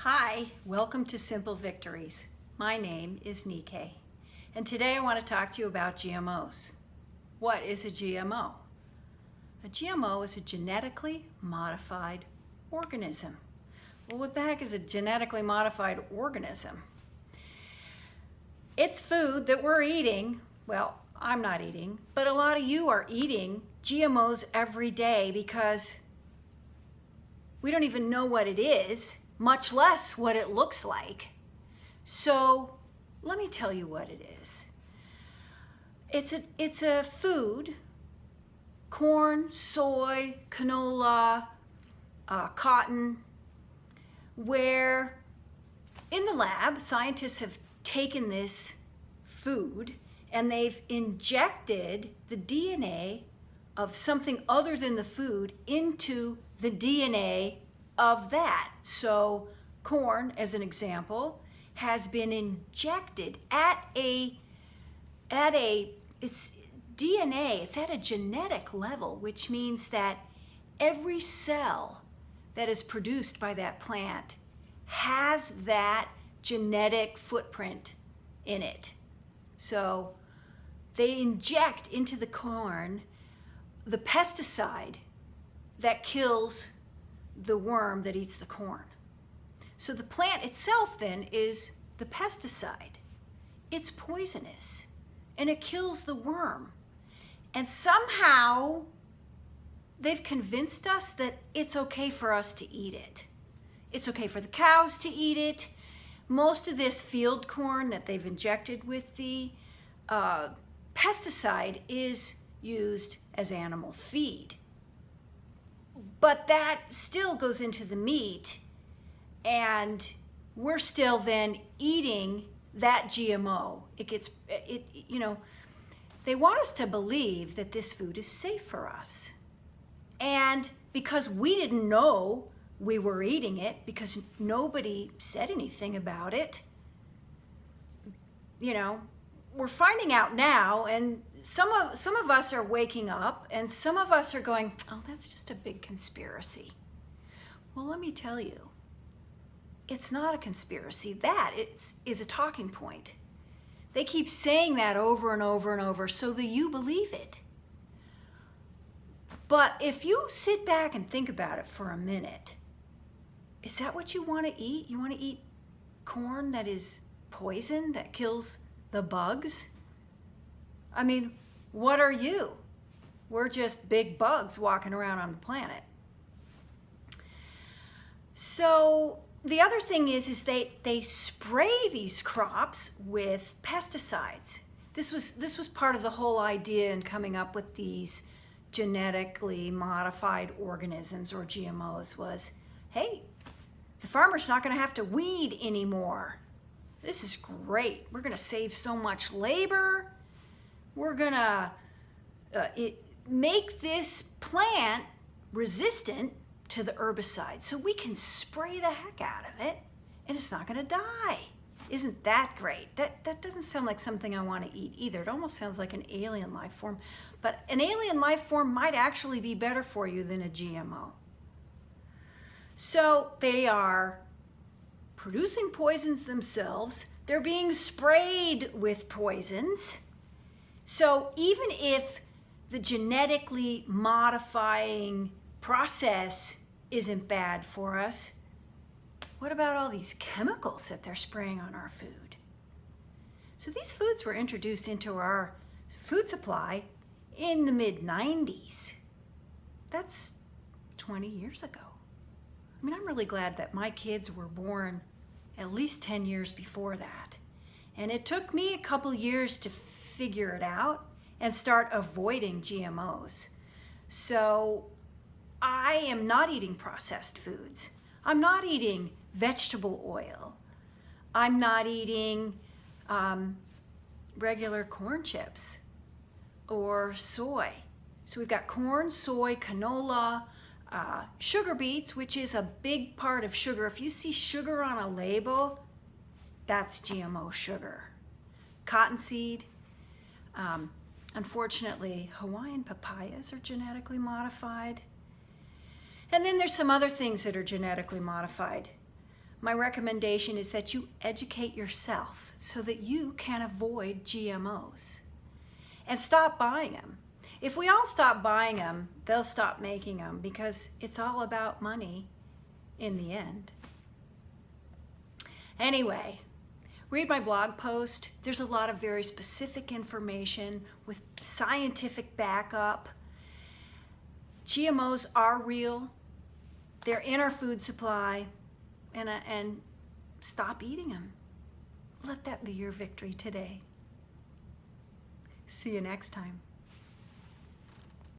Hi, welcome to Simple Victories. My name is Nike, and today I want to talk to you about GMOs. What is a GMO? A GMO is a genetically modified organism. Well, what the heck is a genetically modified organism? It's food that we're eating. Well, I'm not eating, but a lot of you are eating GMOs every day because we don't even know what it is, much less what it looks like. So let me tell you what it is. It's a food, corn, soy, canola, cotton, where in the lab, scientists have taken this food and they've injected the DNA of something other than the food into the DNA of that. So corn, as an example, has been injected it's DNA, it's at a genetic level, which means that every cell that is produced by that plant has that genetic footprint in it. So they inject into the corn the pesticide that kills the worm that eats the corn. So the plant itself then is the pesticide. It's poisonous and it kills the worm. And somehow they've convinced us that it's okay for us to eat it. It's okay for the cows to eat it. Most of this field corn that they've injected with the pesticide is used as animal feed. But that still goes into the meat, and we're still then eating that GMO. They want us to believe that this food is safe for us. And because we didn't know we were eating it, because nobody said anything about it, we're finding out now, and some of us are waking up, and some of us are going, oh, that's just a big conspiracy. Well, let me tell you, it's not a conspiracy. That is a talking point. They keep saying that over and over and over so that you believe it. But if you sit back and think about it for a minute, is that what you want to eat? You want to eat corn that is poison, that kills the bugs? I mean, what are you? We're just big bugs walking around on the planet. So the other thing is they spray these crops with pesticides. This was part of the whole idea in coming up with these genetically modified organisms, or GMOs, was, hey, the farmer's not going to have to weed anymore. This is great. We're going to save so much labor. We're going to make this plant resistant to the herbicide, so we can spray the heck out of it and it's not going to die. Isn't that great? That doesn't sound like something I want to eat either. It almost sounds like an alien life form, but an alien life form might actually be better for you than a GMO. So they are producing poisons themselves. They're being sprayed with poisons. So even if the genetically modifying process isn't bad for us, what about all these chemicals that they're spraying on our food? So these foods were introduced into our food supply in the mid-90s. That's 20 years ago. I mean, I'm really glad that my kids were born at least 10 years before that. And it took me a couple years to figure it out and start avoiding GMOs. So I am not eating processed foods. I'm not eating vegetable oil. I'm not eating regular corn chips or soy. So we've got corn, soy, canola, sugar beets, which is a big part of sugar. If you see sugar on a label, that's GMO sugar. Cottonseed. Unfortunately, Hawaiian papayas are genetically modified. And then there's some other things that are genetically modified. my recommendation is that you educate yourself so that you can avoid GMOs and stop buying them. If we all stop buying them, they'll stop making them because it's all about money in the end. Anyway, read my blog post. There's a lot of very specific information with scientific backup. GMOs are real. They're in our food supply, and stop eating them. Let that be your victory today. See you next time.